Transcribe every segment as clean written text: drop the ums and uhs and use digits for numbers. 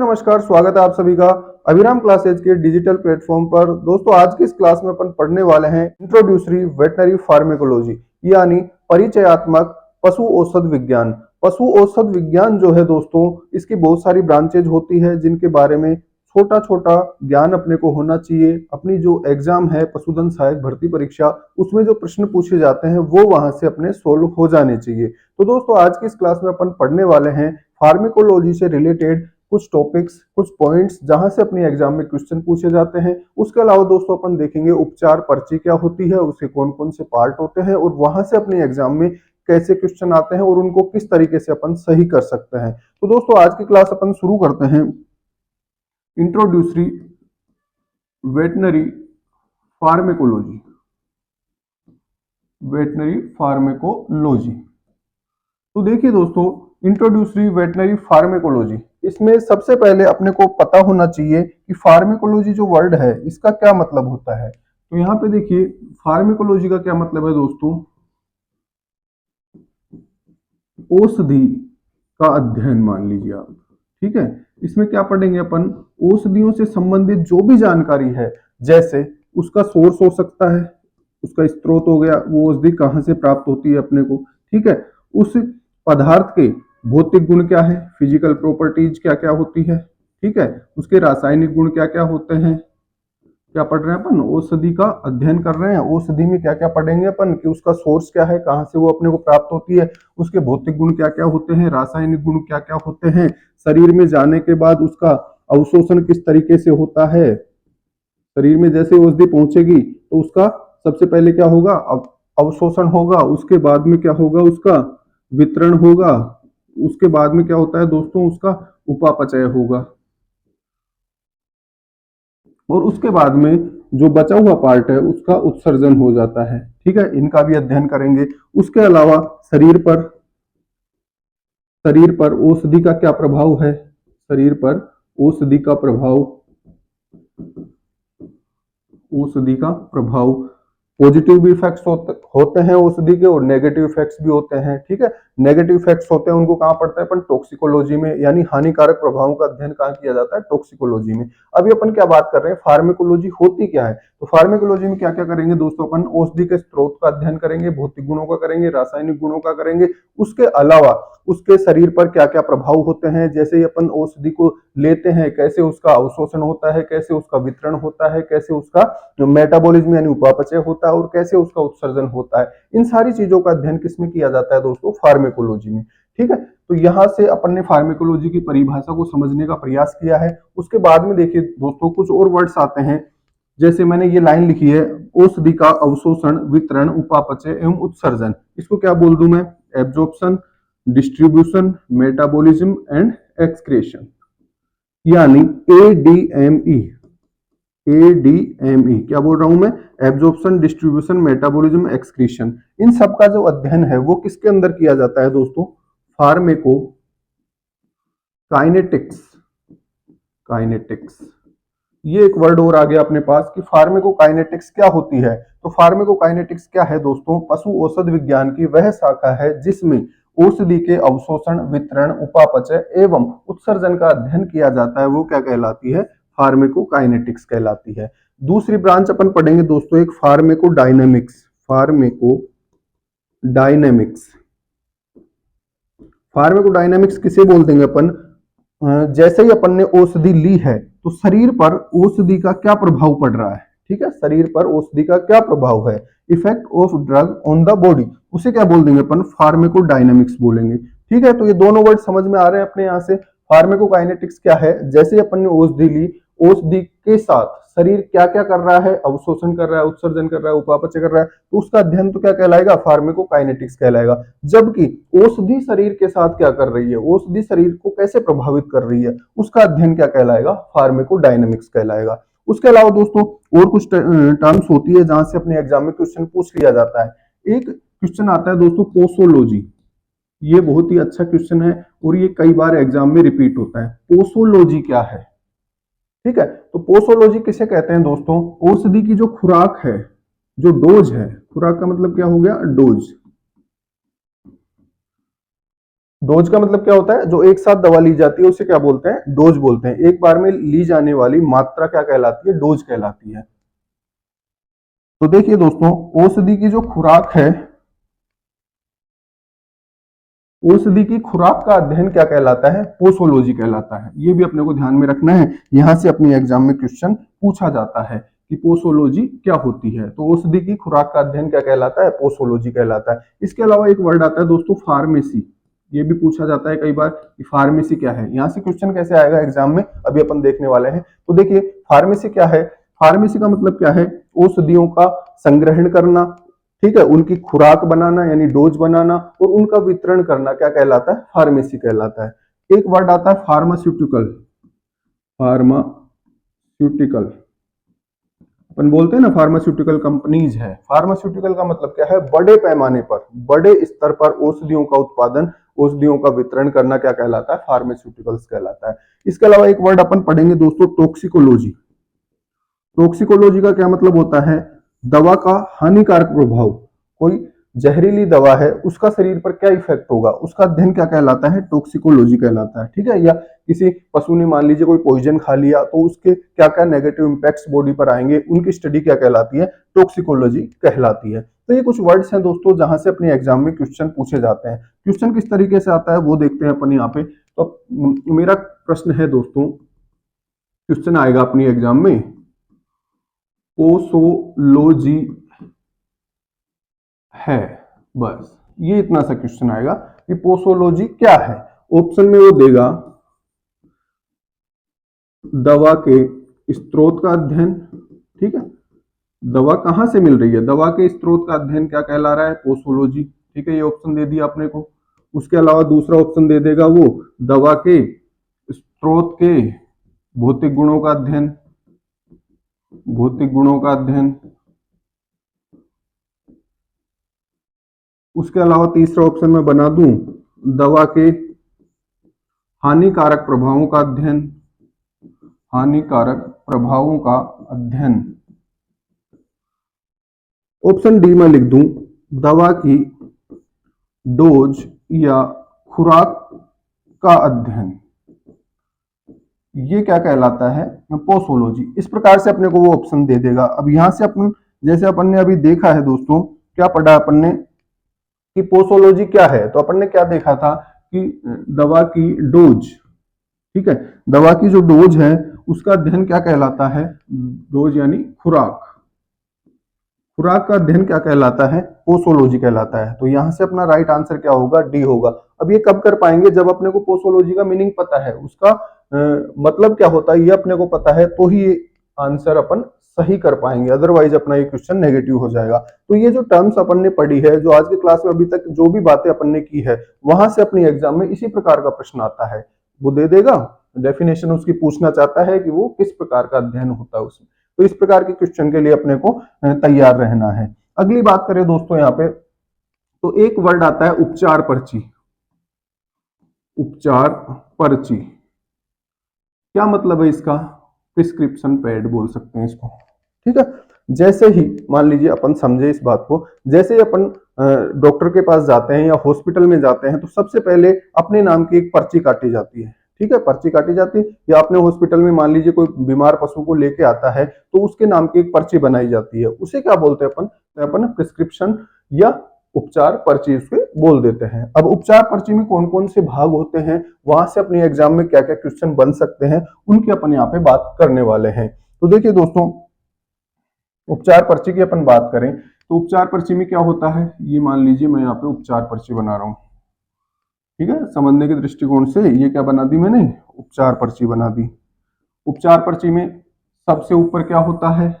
नमस्कार, स्वागत है आप सभी का अभिराम क्लासेज के डिजिटल प्लेटफॉर्म पर। दोस्तों आज की इस क्लास में अपन पढ़ने वाले हैं इंट्रोड्यूसरी वेटनरी फार्मेकोलॉजी यानी परिचयात्मक पशु औषध विज्ञान। पशु औषध विज्ञान जो है दोस्तों, इसकी बहुत सारी ब्रांचेज होती है जिनके बारे में छोटा छोटा ज्ञान अपने को होना चाहिए। अपनी जो एग्जाम है पशुधन सहायक भर्ती परीक्षा, उसमें जो प्रश्न पूछे जाते हैं वो वहां से अपने सोल्व हो जाने चाहिए। तो दोस्तों आज की इस क्लास में अपन पढ़ने वाले हैं फार्मेकोलॉजी से रिलेटेड कुछ टॉपिक्स, कुछ पॉइंट्स जहां से अपने एग्जाम में क्वेश्चन पूछे जाते हैं। उसके अलावा दोस्तों अपन देखेंगे उपचार पर्ची क्या होती है, उसके कौन कौन से पार्ट होते हैं और वहां से अपने एग्जाम में कैसे क्वेश्चन आते हैं और उनको किस तरीके से अपन सही कर सकते हैं। तो दोस्तों आज की क्लास अपन शुरू करते हैं इंट्रोड्यूसरी वेटनरी फार्मेकोलॉजी। वेटनरी फार्मेकोलॉजी तो देखिए दोस्तों, इंट्रोड्यूसरी वेटनरी फार्मेकोलॉजी, इसमें सबसे पहले अपने को पता होना चाहिए कि फार्मेकोलॉजी जो वर्ड है इसका क्या मतलब होता है। तो यहाँ पे देखिए फार्मेकोलॉजी का क्या मतलब है दोस्तों, औषधि का अध्ययन मान लीजिए आप। ठीक है, इसमें क्या पढ़ेंगे अपन, औषधियों से संबंधित जो भी जानकारी है, जैसे उसका सोर्स हो सकता है, उसका स्रोत हो गया, वो औषधि कहाँ से प्राप्त होती है अपने को। ठीक है, उस पदार्थ के भौतिक गुण क्या है, फिजिकल प्रॉपर्टीज क्या क्या होती है। ठीक है, उसके रासायनिक गुण क्या क्या होते हैं। क्या पढ़ रहे हैं अपन, औषधि का अध्ययन कर रहे हैं। औषधि में क्या क्या पढ़ेंगे अपन कि उसका सोर्स क्या है, कहाँ से वो अपने को प्राप्त होती है, उसके भौतिक गुण क्या क्या होते हैं, रासायनिक गुण क्या क्या होते हैं, शरीर में जाने के बाद उसका अवशोषण किस तरीके से होता है। शरीर में जैसे औषधि पहुंचेगी तो उसका सबसे पहले क्या होगा, अवशोषण होगा, उसके बाद में क्या होगा, उसका वितरण होगा, उसके बाद में क्या होता है दोस्तों, उसका उपापचय होगा, और उसके बाद में जो बचा हुआ पार्ट है उसका उत्सर्जन हो जाता है। ठीक है, इनका भी अध्ययन करेंगे। उसके अलावा शरीर पर औषधि का क्या प्रभाव है, शरीर पर औषधि का प्रभाव, पॉजिटिव भी इफेक्ट्स होते हैं औषधि के और नेगेटिव इफेक्ट्स भी होते हैं। ठीक है, नेगेटिव इफेक्ट्स होते हैं उनको कहाँ पढ़ते हैं अपन, टॉक्सिकोलॉजी में, यानी हानिकारक प्रभावों का अध्ययन कहाँ किया जाता है, टॉक्सिकोलॉजी में। अभी अपन क्या बात कर रहे हैं, फार्मेकोलॉजी होती क्या है। तो फार्मेकोलॉजी में क्या क्या करेंगे दोस्तों, अपन औषधि के स्रोत का अध्ययन करेंगे, भौतिक गुणों का करेंगे, रासायनिक गुणों का करेंगे। उसके अलावा उसके शरीर पर क्या क्या प्रभाव होते हैं, जैसे ही अपन औषधि को लेते हैं कैसे उसका अवशोषण होता है, कैसे उसका वितरण होता है, कैसे उसका मेटाबॉलिज्म यानी उपापचय होता है और कैसे उसका उत्सर्जन होता है। इन सारी चीजों का अध्ययन किसमें किया जाता है दोस्तों, फार्मेकोलॉजी में। ठीक है, तो यहां से अपन ने फार्मेकोलॉजी की परिभाषा को समझने का प्रयास किया है। उसके बाद में देखिए दोस्तों कुछ और वर्ड्स आते हैं, जैसे मैंने ये लाइन लिखी है, औषधि का अवशोषण, वितरण, उपापचय एवं उत्सर्जन। इसको क्या बोल दूं मैं, absorption, distribution, metabolism and excretion, यानी एडीएमई। एडीएमई क्या बोल रहा हूं मैं, एब्जॉर्प्शन, डिस्ट्रीब्यूशन, मेटाबॉलिज्म, एक्सक्रीशन। इन सब का जो अध्ययन है वो किसके अंदर किया जाता है दोस्तों, फार्मेको काइनेटिक्स। ये एक वर्ड और आ गया अपने पास कि फार्मेकोकाइनेटिक्स क्या होती है। तो फार्मेकोकाइनेटिक्स क्या है दोस्तों, पशु औषध विज्ञान की वह शाखा है जिसमें औषधि के अवशोषण, वितरण, उपापचय एवं उत्सर्जन का अध्ययन किया जाता है। वो क्या कहलाती है, फार्मेकोकाइनेटिक्स कहलाती है। दूसरी ब्रांच अपन पढ़ेंगे दोस्तों एक फार्मेकोडायनेमिक्स। फार्मेकोडायनेमिक्स किसे बोल देंगे अपन, जैसे ही अपन ने औषधि ली है तो शरीर पर औषधि का क्या प्रभाव पड़ रहा है। ठीक है, शरीर पर औषधि का क्या प्रभाव है, effect of drug on the body, उसे क्या बोल देंगे अपन, फार्मेकोडायनेमिक्स बोलेंगे। ठीक है, तो ये दोनों वर्ड समझ में आ रहे हैं अपने यहाँ से। फार्मेकोकाइनेटिक्स क्या है, जैसे ही अपन ने औषधि ली, औषधि के साथ शरीर क्या क्या कर रहा है, अवशोषण कर रहा है, उत्सर्जन कर रहा है, उपापचय कर रहा है, तो उसका अध्ययन तो क्या कहलाएगा, फार्मेकोकाइनेटिक्स कहलाएगा। जबकि औषधि शरीर के साथ क्या कर रही है, औषधि शरीर को कैसे प्रभावित कर रही है, उसका अध्ययन क्या कहलाएगा, फार्मेकोडायनेमिक्स कहलाएगा। उसके अलावा दोस्तों और कुछ टर्म्स होती है जहां से अपने एग्जाम में क्वेश्चन पूछ लिया जाता है। एक क्वेश्चन आता है दोस्तों पोसोलॉजी, ये बहुत ही अच्छा क्वेश्चन है और ये कई बार एग्जाम में रिपीट होता है। पोसोलॉजी क्या है, ठीक है, तो पोसोलॉजी किसे कहते हैं दोस्तों, औषधि की जो खुराक है, जो डोज है, खुराक का मतलब क्या हो गया, डोज, डोज का मतलब क्या होता है, जो एक साथ दवा ली जाती है उसे क्या बोलते हैं, डोज बोलते हैं। एक बार में ली जाने वाली मात्रा क्या कहलाती है, डोज कहलाती है। तो देखिए दोस्तों, औषधि की जो खुराक है, औषधि की खुराक का अध्ययन क्या कहलाता है, पोसोलॉजी कहलाता है। ये भी अपने को ध्यान में रखना है, यहां से अपनी एग्जाम में क्वेश्चन पूछा जाता है कि पोसोलॉजी क्या होती है। तो औषधि की खुराक का अध्ययन क्या कहलाता है, पोसोलॉजी कहलाता है। इसके अलावा एक वर्ड आता है दोस्तों, फार्मेसी। ये भी पूछा जाता है कई बार कि फार्मेसी क्या है। यहाँ से क्वेश्चन कैसे आएगा एग्जाम में, अभी अपन देखने वाले हैं। तो देखिए फार्मेसी क्या है, फार्मेसी का मतलब क्या है, औषधियों का संग्रहण करना, ठीक है, उनकी खुराक बनाना यानी डोज बनाना, और उनका वितरण करना क्या कहलाता है, फार्मेसी कहलाता है। एक वर्ड आता है फार्मास्यूटिकल। फार्मास्यूटिकल अपन बोलते हैं ना, फार्मास्यूटिकल कंपनीज है। फार्मास्यूटिकल का मतलब क्या है, बड़े पैमाने पर, बड़े स्तर पर औषधियों का उत्पादन, औषधियों का वितरण करना क्या कहलाता है, फार्मास्यूटिकल्स कहलाता है। इसके अलावा एक वर्ड अपन पढ़ेंगे दोस्तों, टॉक्सिकोलॉजी। टॉक्सिकोलॉजी का क्या मतलब होता है, दवा का हानिकारक प्रभाव। कोई जहरीली दवा है, उसका शरीर पर क्या इफेक्ट होगा, उसका अध्ययन क्या कहलाता है, टॉक्सिकोलॉजी कहलाता है। ठीक है, या किसी पशु ने मान लीजिए कोई पॉइजन खा लिया तो उसके क्या क्या नेगेटिव इंपैक्ट्स बॉडी पर आएंगे, उनकी स्टडी क्या कहलाती है, टॉक्सिकोलॉजी कहलाती है। तो ये कुछ वर्ड्स हैं दोस्तों जहां से अपने एग्जाम में क्वेश्चन पूछे जाते हैं। क्वेश्चन किस तरीके से आता है वो देखते हैं अपन यहाँ पे। तो मेरा प्रश्न है दोस्तों, क्वेश्चन आएगा अपनी एग्जाम में, पोसोलॉजी है, बस ये इतना सा क्वेश्चन आएगा कि पोसोलॉजी क्या है। ऑप्शन में वो देगा दवा के स्रोत का अध्ययन, ठीक है, दवा कहां से मिल रही है, दवा के स्रोत का अध्ययन क्या कहला रहा है, पोसोलॉजी। ठीक है, ये ऑप्शन दे दिया अपने को। उसके अलावा दूसरा ऑप्शन दे देगा वो दवा के स्रोत के भौतिक गुणों का अध्ययन, भौतिक गुणों का अध्ययन। उसके अलावा तीसरा ऑप्शन मैं बना दूं दवा के हानिकारक प्रभावों का अध्ययन, हानिकारक प्रभावों का अध्ययन। ऑप्शन डी में लिख दूं दवा की डोज या खुराक का अध्ययन। ये क्या कहलाता है, पोसोलॉजी। इस प्रकार से अपने को वो ऑप्शन दे देगा। अब यहां से अपन, जैसे अपन ने अभी देखा है दोस्तों, क्या पढ़ा अपन ने कि पोसोलॉजी क्या है, तो अपन ने क्या देखा था कि दवा की डोज, ठीक है, दवा की जो डोज है उसका अध्ययन क्या कहलाता है, डोज यानी खुराक, खुराक का अध्ययन क्या कहलाता है, पोसोलॉजी कहलाता है। तो यहां से अपना राइट आंसर क्या होगा, डी होगा। अब ये कब कर पाएंगे, जब अपने को पोसोलॉजी का मीनिंग पता है, उसका मतलब क्या होता है ये अपने को पता है, तो ही आंसर अपन सही कर पाएंगे, अदरवाइज अपना ये क्वेश्चन नेगेटिव हो जाएगा। तो ये जो टर्म्स अपन ने पढ़ी है, जो आज की क्लास में अभी तक जो भी बातें अपन ने की है, वहां से अपनी एग्जाम में इसी प्रकार का प्रश्न आता है। वो दे देगा डेफिनेशन, उसकी पूछना चाहता है कि वो किस प्रकार का अध्ययन होता है उसमें। तो इस प्रकार के क्वेश्चन के लिए अपने को तैयार रहना है। अगली बात करें दोस्तों यहाँ पे, तो एक वर्ड आता है उपचार पर्ची। उपचार पर्ची क्या मतलब है इसका, प्रिस्क्रिप्शन पैड बोल सकते हैं इसको। ठीक है, जैसे ही मान लीजिए अपन समझे इस बात को, जैसे ही अपन डॉक्टर के पास जाते हैं या हॉस्पिटल में जाते हैं तो सबसे पहले अपने नाम की एक पर्ची काटी जाती है। ठीक है, पर्ची काटी जाती है, या अपने हॉस्पिटल में मान लीजिए कोई बीमार पशु को लेके आता है तो उसके नाम की एक पर्ची बनाई जाती है, उसे क्या बोलते हैं अपन, तो अपन प्रिस्क्रिप्शन या उपचार पर्ची उसके बोल देते हैं। अब उपचार पर्ची में कौन कौन से भाग होते हैं, वहां से अपने एग्जाम में क्या क्या क्वेश्चन बन सकते हैं, उनकी अपन यहाँ पे बात करने वाले हैं। तो देखिए दोस्तों, उपचार पर्ची की अपन बात करें तो उपचार पर्ची में क्या होता है, ये मान लीजिए मैं यहाँ पे उपचार पर्ची बना रहा हूँ। ठीक है, समझने के दृष्टिकोण से ये क्या बना दी मैंने, उपचार पर्ची बना दी। उपचार पर्ची में सबसे ऊपर क्या होता है,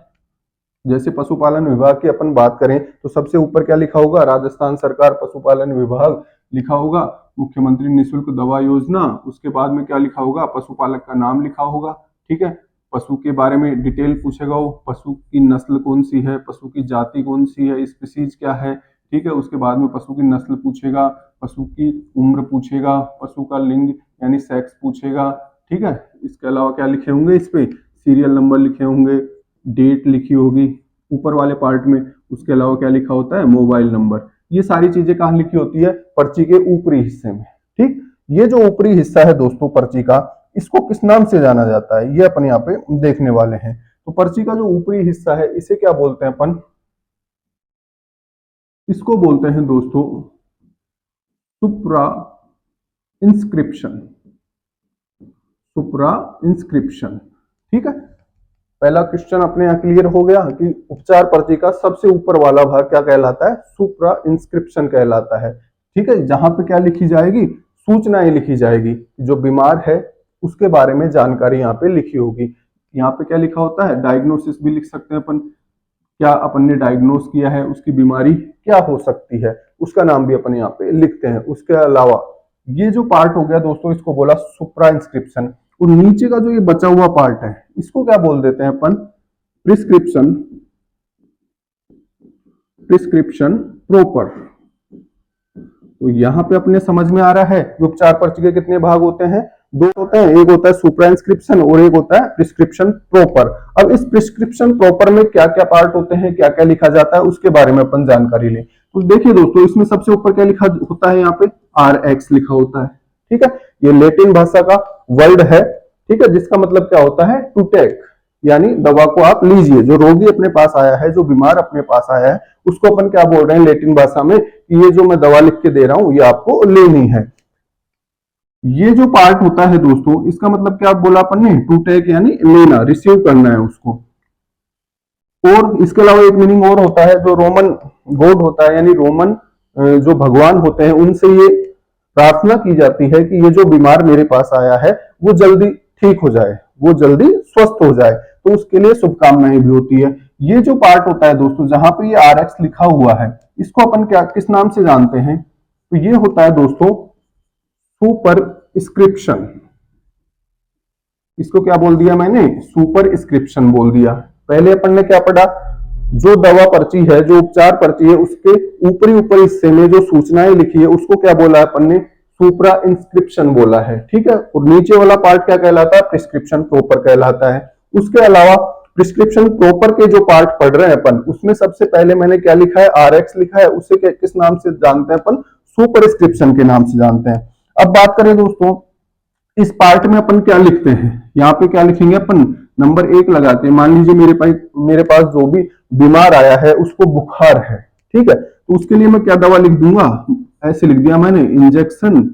जैसे पशुपालन विभाग की अपन बात करें तो सबसे ऊपर क्या लिखा होगा, राजस्थान सरकार पशुपालन विभाग लिखा होगा, मुख्यमंत्री निःशुल्क दवा योजना। उसके बाद में क्या लिखा होगा, पशुपालक का नाम लिखा होगा। ठीक है, पशु के बारे में डिटेल पूछेगा वो, पशु की नस्ल कौन सी है, पशु की जाति कौन सी है, स्पीसीज क्या है। ठीक है, उसके बाद में पशु की नस्ल पूछेगा, पशु की उम्र पूछेगा, पशु का लिंग यानी सेक्स पूछेगा। ठीक है, इसके अलावा क्या लिखे होंगे, इस पे सीरियल नंबर लिखे होंगे, डेट लिखी होगी ऊपर वाले पार्ट में। उसके अलावा क्या लिखा होता है, मोबाइल नंबर। ये सारी चीजें कहाँ लिखी होती है, पर्ची के ऊपरी हिस्से में। ठीक, ये जो ऊपरी हिस्सा है दोस्तों पर्ची का, इसको किस नाम से जाना जाता है, ये अपन यहाँ पे देखने वाले हैं। तो पर्ची का जो ऊपरी हिस्सा है इसे क्या बोलते हैं अपन, इसको बोलते हैं दोस्तों सुप्रा इंस्क्रिप्शन। सुप्रा इंस्क्रिप्शन, ठीक है। पहला क्वेश्चन अपने यहाँ क्लियर हो गया कि उपचार पर्ची का सबसे ऊपर वाला भाग क्या कहलाता है, सुप्रा इंस्क्रिप्शन कहलाता है, ठीक है। जहां पे क्या लिखी जाएगी, सूचनाएं लिखी जाएगी, जो बीमार है उसके बारे में जानकारी यहाँ पे लिखी होगी। यहाँ पे क्या लिखा होता है, डायग्नोसिस भी लिख सकते हैं अपन, क्या अपन ने डायग्नोस किया है, उसकी बीमारी क्या हो सकती है, उसका नाम भी अपन यहाँ पे लिखते हैं। उसके अलावा ये जो पार्ट हो गया दोस्तों, इसको बोला सुप्रा इंस्क्रिप्शन। और नीचे का जो ये बचा हुआ पार्ट है, इसको क्या बोल देते हैं अपन, प्रिस्क्रिप्शन। Prescription proper. तो यहाँ पे अपने समझ में आ रहा है कि उपचार पर्ची के कितने भाग होते हैं, दो होते हैं, एक होता है सुप्रा इंस्क्रिप्शन और एक होता है प्रिस्क्रिप्शन प्रॉपर। अब इस प्रिस्क्रिप्शन प्रॉपर में क्या क्या पार्ट होते हैं, क्या क्या लिखा जाता है, उसके बारे में अपन जानकारी लें। तो देखिए दोस्तों, इसमें सबसे ऊपर क्या लिखा होता है, यहाँ पे RX लिखा होता है, ठीक है। ये लैटिन भाषा का वर्ड है, ठीक है, जिसका मतलब क्या होता है, टू टेक, यानी दवा को आप लीजिए। जो रोगी अपने पास आया है, जो बीमार अपने पास आया है, उसको अपन क्या बोल रहे हैं लैटिन भाषा में, कि ये जो मैं दवा लिख के दे रहा हूं ये आपको लेनी है। ये जो पार्ट होता है दोस्तों, इसका मतलब क्या बोला अपन ने, टू टेक यानी लेना, रिसीव करना है उसको। और इसके अलावा एक मीनिंग और होता है, जो रोमन गॉड होता है, यानी रोमन जो भगवान होते हैं, उनसे ये प्रार्थना की जाती है कि ये जो बीमार मेरे पास आया है वो जल्दी ठीक हो जाए, वो जल्दी स्वस्थ हो जाए, तो उसके लिए शुभकामनाएं भी होती है। ये जो पार्ट होता है दोस्तों, जहां पे ये RX लिखा हुआ है, इसको अपन क्या किस नाम से जानते हैं, तो ये होता है दोस्तों सुपरस्क्रिप्शन। इसको क्या बोल दिया मैंने, सुपरस्क्रिप्शन बोल दिया। पहले अपन ने क्या पढ़ा, जो दवा पर्ची है, जो उपचार पर्ची है, उसके ऊपरी ऊपर हिस्से में जो सूचनाएं लिखी है उसको क्या बोला अपन ने, सुप्रा इंस्क्रिप्शन बोला है, ठीक है। और नीचे वाला पार्ट क्या कहलाता है, प्रिस्क्रिप्शन प्रॉपर कहलाता है। उसके अलावा प्रिस्क्रिप्शन प्रॉपर के जो पार्ट पढ़ रहे हैं अपन, उसमें सबसे पहले मैंने क्या लिखा है, RX लिखा है, उसे किस नाम से जानते हैं अपन, सुपरस्क्रिप्शन के नाम से जानते हैं। अब बात करें दोस्तों, इस पार्ट में अपन क्या लिखते हैं, यहाँ पे क्या लिखेंगे अपन, नंबर 1 लगा के, मान लीजिए मेरे पास जो भी बीमार आया है उसको बुखार है, ठीक है, तो उसके लिए मैं क्या दवा लिख दूंगा, ऐसे लिख दिया मैंने, इंजेक्शन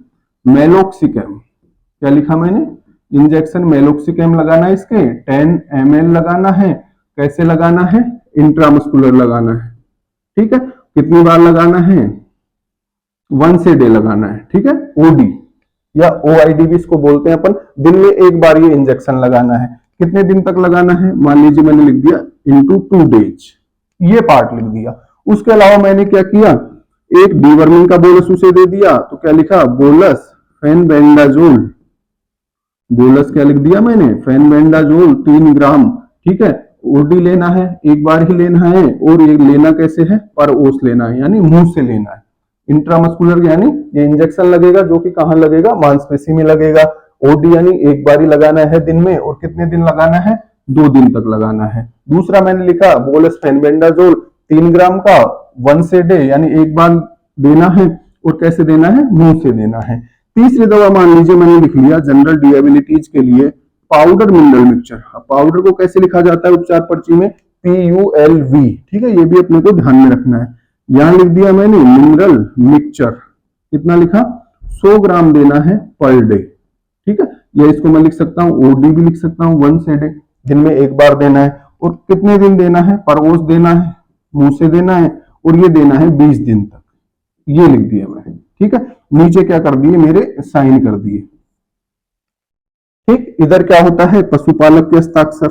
मेलोक्सिकैम। क्या लिखा मैंने, इंजेक्शन मेलोक्सिकैम लगाना है, इसके 10 ml लगाना है। कैसे लगाना है, इंट्रामस्कुलर लगाना है, ठीक है। कितनी बार लगाना है, 1 डे लगाना है, ठीक है। OD या OID भी इसको बोलते हैं अपन, दिन में एक बार ये इंजेक्शन लगाना है। कितने दिन तक लगाना है, मान लीजिए मैंने लिख दिया into 2 days, ये पार्ट लिख दिया। उसके अलावा मैंने क्या किया, एक डीवर्मिंग का बोलस उसे दे दिया, तो क्या लिखा, बोलस फेनबेंडाजोल। बोलस क्या लिख दिया मैंने, फेनबेंडाजोल 3 ग्राम, ठीक है। OD लेना है, एक बार ही लेना है, और ये लेना कैसे है, पर ओस लेना है, यानी मुंह से लेना है। इंट्रामस्कुलर यानी ये इंजेक्शन लगेगा, जो कि कहां लगेगा, मांसपेशी में लगेगा। OD यानी एक बार ही लगाना है दिन में, और कितने दिन लगाना है, 2 दिन तक लगाना है। दूसरा मैंने लिखा बोलस फेनबेंडाजोल 3 ग्राम का 1 डे, यानी एक बार देना है, और कैसे देना है, मुंह से देना है। तीसरी दवा मान लीजिए मैंने लिख लिया जनरल डिएबिलिटीज के लिए पाउडर मिनरल मिक्सचर। पाउडर को कैसे लिखा जाता है उपचार पर्ची में, PULV, ठीक है, ये भी अपने को ध्यान में रखना है। यहां लिख दिया मैंने मिनरल मिक्सचर, कितना लिखा, 100 ग्राम देना है पर डे, ठीक है। या इसको मैं लिख सकता हूँ, OD भी लिख सकता हूँ, 1 डे, दिन में एक बार देना है। और कितने दिन देना है, परवोस देना है, मुंह से देना है, और ये देना है 20 दिन तक, ये लिख दिया मैंने, ठीक है। नीचे क्या कर दिए मेरे, साइन कर दिए, ठीक। इधर क्या होता है, पशुपालक के हस्ताक्षर,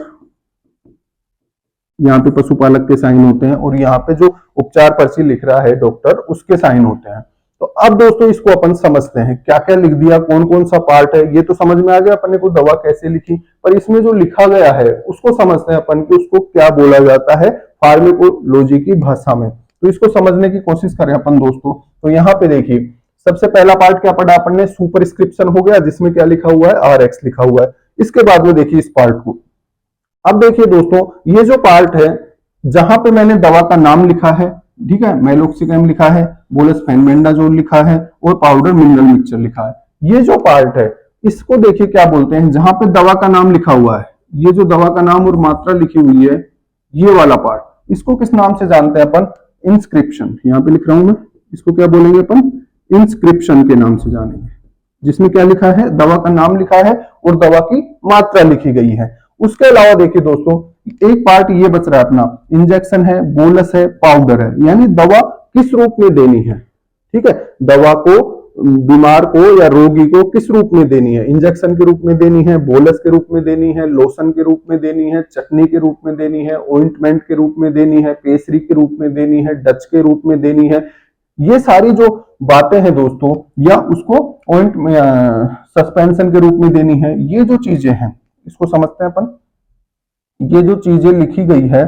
यहाँ पे पशुपालक के साइन होते हैं, और यहाँ पे जो उपचार पर्ची लिख रहा है डॉक्टर, उसके साइन होते हैं। तो अब दोस्तों इसको अपन समझते हैं, क्या क्या लिख दिया, कौन कौन सा पार्ट है, ये तो समझ में आ गया अपन ने को दवा कैसे लिखी, पर इसमें जो लिखा गया है उसको समझते हैं अपन कि उसको क्या बोला जाता है फार्मेकोलॉजी की भाषा में। तो इसको समझने की कोशिश करें अपन दोस्तों। तो यहाँ पे देखिए, सबसे पहला पार्ट क्या पढ़ा अपन ने, सुपरस्क्रिप्शन हो गया, जिसमें क्या लिखा हुआ है, RX लिखा हुआ है। इसके बाद में देखिए इस पार्ट को, अब देखिए दोस्तों, ये जो पार्ट है जहां पे मैंने दवा का नाम लिखा है, ठीक है, मेलोक्सिकैम लिखा है, बोलस फेनबेंडाजोल लिखा है, और पाउडर मिनरल मिक्सचर लिखा है, ये जो पार्ट है इसको देखिए क्या बोलते हैं, जहां पे दवा का नाम लिखा हुआ है, ये जो दवा का नाम और मात्रा लिखी हुई है, ये वाला पार्ट, इसको किस नाम से जानते हैं अपन? इंस्क्रिप्शन। यहाँ पे लिख रहा हूं मैं, इसको क्या बोलेंगे अपन? इंस्क्रिप्शन के नाम से जानेंगे, जिसमें क्या लिखा है? दवा का नाम लिखा है और दवा की मात्रा लिखी गई है। उसके अलावा देखिए दोस्तों, एक पार्ट ये बच रहा है अपना, इंजेक्शन है, बोलस है, पाउडर है, यानी दवा किस रूप में देनी है। ठीक है, दवा को बीमार को या रोगी को किस रूप में देनी है? इंजेक्शन के रूप में देनी है, बोलस के रूप में देनी है, लोशन के रूप में देनी है, चटनी के रूप में देनी है, ऑइंटमेंट के रूप में देनी है, केसरी के रूप में देनी है, डच के रूप में देनी है। ये सारी जो बातें हैं दोस्तों, या उसको सस्पेंशन के रूप में देनी है, ये जो चीजें हैं इसको समझते हैं अपन। ये जो चीजें लिखी गई है,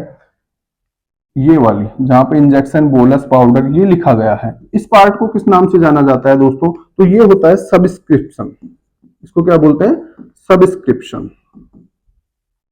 ये वाली जहां पे इंजेक्शन, बोलस, पाउडर ये लिखा गया है, इस पार्ट को किस नाम से जाना जाता है दोस्तों? तो ये होता है सबस्क्रिप्शन। इसको क्या बोलते हैं? सबस्क्रिप्शन।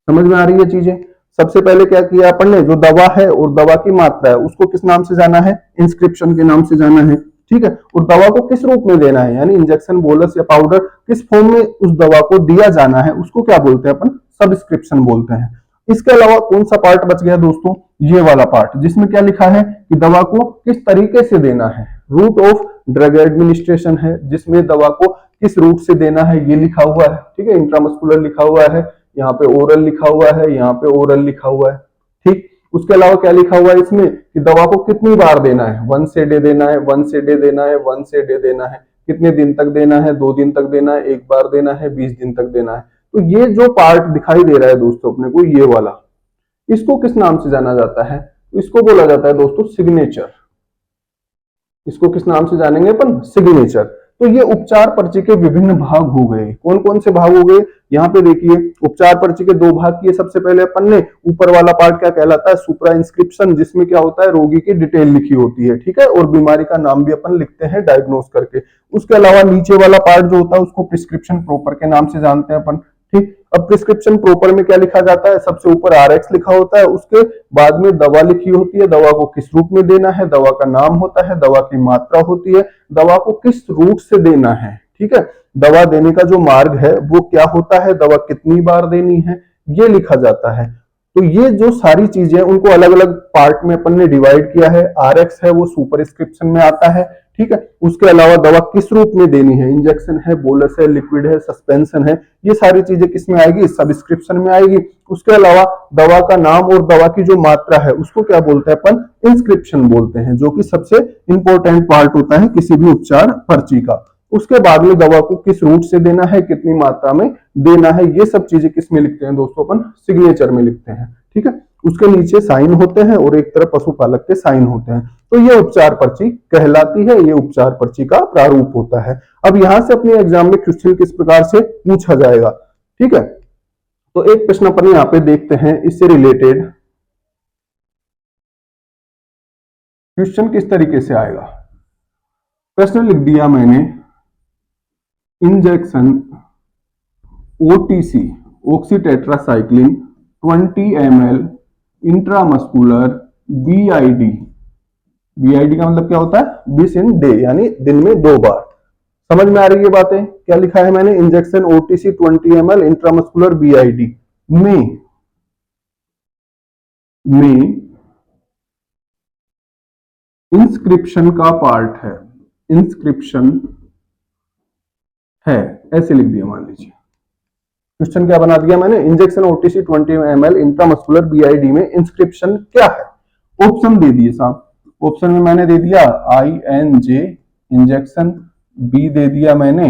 समझ में आ रही है चीजें? सबसे पहले क्या किया अपन ने, जो दवा है और दवा की मात्रा है उसको किस नाम से जाना है? इंस्क्रिप्शन के नाम से जाना है। ठीक है, और दवा को किस रूप में देना है, यानी इंजेक्शन, बोलस या पाउडर किस फॉर्म में उस दवा को दिया जाना है, उसको क्या बोलते हैं अपन? सबस्क्रिप्शन बोलते हैं। इसके अलावा कौन सा पार्ट बच गया दोस्तों? ये वाला पार्ट, जिसमें क्या लिखा है कि दवा को किस तरीके से देना है। रूट ऑफ ड्रग एडमिनिस्ट्रेशन है, जिसमें दवा को किस रूट से देना है ये लिखा हुआ है। ठीक है, इंट्रामस्कुलर लिखा हुआ है, यहाँ पे ओरल लिखा हुआ है, यहाँ पे ओरल लिखा हुआ है। ठीक, उसके अलावा क्या लिखा हुआ है इसमें कि दवा को कितनी बार देना है, 1 a डे देना है, 1 a डे देना है, 1 a डे देना है, कितने दिन तक देना है, 2 दिन तक देना है, 1 बार देना है, 20 दिन तक देना है। तो ये जो पार्ट दिखाई दे रहा है दोस्तों अपने को, ये वाला, इसको किस नाम से जाना जाता है? इसको बोला जाता है दोस्तों सिग्नेचर। इसको किस नाम से जानेंगे अपन? सिग्नेचर। तो ये उपचार पर्ची के विभिन्न भाग हो गए। कौन कौन से भाग हो गए? यहाँ पे देखिए, उपचार पर्ची के 2 भाग किए। सबसे पहले अपन ने ऊपर वाला पार्ट क्या कहलाता है? सुप्रा इंस्क्रिप्शन, जिसमें क्या होता है? रोगी की डिटेल लिखी होती है। ठीक है, और बीमारी का नाम भी अपन लिखते हैं डायग्नोस करके। उसके अलावा नीचे वाला पार्ट जो होता है उसको प्रिस्क्रिप्शन प्रॉपर के नाम से जानते हैं अपन। ठीक, अब प्रिस्क्रिप्शन प्रॉपर में क्या लिखा जाता है? सबसे ऊपर आरएक्स लिखा होता है, उसके बाद में दवा लिखी होती है, दवा को किस रूप में देना है, दवा का नाम होता है, दवा की मात्रा होती है, दवा को किस रूट से देना है। ठीक है, दवा देने का जो मार्ग है वो क्या होता है, दवा कितनी बार देनी है, ये लिखा जाता है। तो ये जो सारी चीजें उनको अलग अलग पार्ट में अपन ने डिवाइड किया है। आरएक्स है वो सुपरस्क्रिप्शन में आता है। ठीक है, उसके अलावा दवा किस रूप में देनी है, इंजेक्शन है, बोलस है, लिक्विड है, सस्पेंशन है, ये सारी चीजें किस में आएगी? सबस्क्रिप्शन में आएगी। उसके अलावा दवा का नाम और दवा की जो मात्रा है उसको क्या बोलते हैं अपन? इंस्क्रिप्शन बोलते हैं, जो कि सबसे इंपॉर्टेंट पार्ट होता है किसी भी उपचार पर्ची का। उसके बाद में दवा को किस रूट से देना है, कितनी मात्रा में देना है, ये सब चीजें किस में लिखते हैं दोस्तों? अपन सिग्नेचर में लिखते हैं। ठीक है, उसके नीचे साइन होते हैं और एक तरफ पशुपालक के साइन होते हैं। तो ये उपचार पर्ची कहलाती है, ये उपचार पर्ची का प्रारूप होता है। अब यहां से अपने एग्जाम में क्वेश्चन किस प्रकार से पूछा जाएगा, ठीक है, तो एक प्रश्न अपन यहाँ पे देखते हैं, इससे रिलेटेड क्वेश्चन किस तरीके से आएगा। प्रश्न लिख दिया मैंने, injection OTC oxytetracycline 20 ml intramuscular BID. BID का मतलब क्या होता है? 20 इन डे, यानी दिन में 2 बार। समझ में आ रही है बातें? क्या लिखा है मैंने? Injection OTC 20 ml intramuscular BID में इंस्क्रिप्शन का पार्ट है, इंस्क्रिप्शन है, ऐसे लिख दिया। मान लीजिए क्वेश्चन क्या बना दिया मैंने, injection OTC 20 ml intramuscular BID में इंस्क्रिप्शन क्या है। ऑप्शन दे दिए साहब। ऑप्शन में मैंने दे दिया INJ इंजेक्शन, बी दे दिया मैंने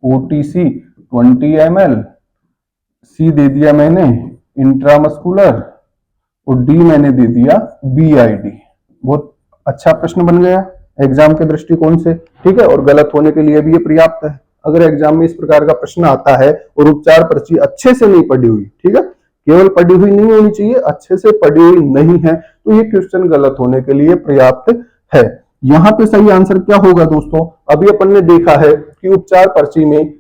ओटीसी 20 ml, सी दे दिया मैंने इंट्रामस्कुलर, और डी मैंने दे दिया बीआईडी। बहुत अच्छा प्रश्न बन गया एग्जाम के दृष्टिकोण से। ठीक है, और गलत होने के लिए भी ये पर्याप्त है। अगर एग्जाम में इस प्रकार का प्रश्न आता है और उपचार पर्ची अच्छे से नहीं पढ़ी हुई, ठीक है, केवल पढ़ी हुई नहीं होनी चाहिए, अच्छे से पढ़ी हुई नहीं है, तो ये क्वेश्चन गलत होने के लिए पर्याप्त है। यहाँ पे सही आंसर क्या होगा दोस्तों? अभी अपन ने देखा है कि उपचार पर्ची में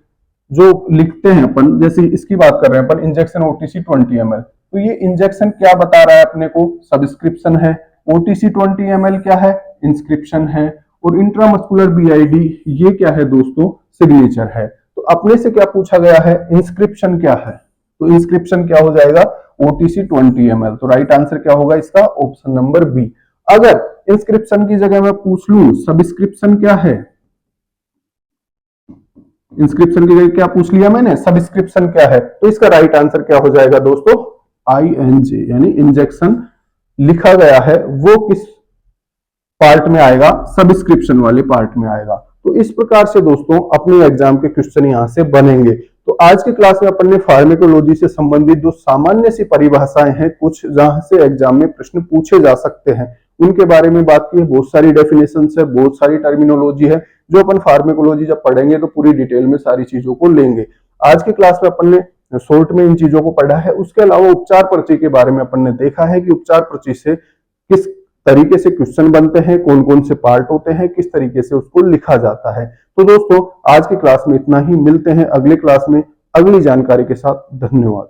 जो लिखते हैं अपन, जैसे इसकी बात कर रहे हैं अपन, इंजेक्शन ओटीसी 20 ml, तो ये इंजेक्शन क्या बता रहा है अपने को? सबस्क्रिप्शन है। ओटीसी 20 ml क्या है? इंस्क्रिप्शन है। और इंट्रामस्कुलर बीआईडी ये क्या है दोस्तों, सिग्नेचर है। तो अपने से क्या पूछा गया है, इंस्क्रिप्शन क्या है, तो इंस्क्रिप्शन क्या हो जाएगा, ओटीसी 20 ml। तो राइट आंसर क्या होगा इसका, ऑप्शन नंबर बी। अगर इंस्क्रिप्शन की जगह मैं पूछ लूं सब्सक्रिप्शन क्या है, इंस्क्रिप्शन की जगह क्या पूछ लिया मैंने, सब्सक्रिप्शन क्या है, तो इसका राइट आंसर क्या हो जाएगा दोस्तों, INJ यानी इंजेक्शन लिखा गया है वो किस पार्ट में आएगा, सब्सक्रिप्शन वाले पार्ट में आएगा। तो इस प्रकार से दोस्तों अपने एग्जाम के क्वेश्चन यहां से बनेंगे। तो आज की क्लास में अपन ने फार्मेकोलॉजी से संबंधित जो सामान्य सी परिभाषाएं हैं कुछ जहां से एग्जाम में प्रश्न पूछे जा सकते हैं उनके बारे में बात की है। बहुत सारी डेफिनेशन है, बहुत सारी टर्मिनोलॉजी है जो अपन फार्मेकोलॉजी जब पढ़ेंगे तो पूरी डिटेल में सारी चीजों को लेंगे। आज की क्लास में अपन ने शॉर्ट में इन चीजों को पढ़ा है। उसके अलावा उपचार पर्ची के बारे में अपन ने देखा है कि उपचार पर्ची से किस तरीके से क्वेश्चन बनते हैं, कौन कौन से पार्ट होते हैं, किस तरीके से उसको लिखा जाता है। तो दोस्तों आज की क्लास में इतना ही, मिलते हैं अगले क्लास में अगली जानकारी के साथ। धन्यवाद।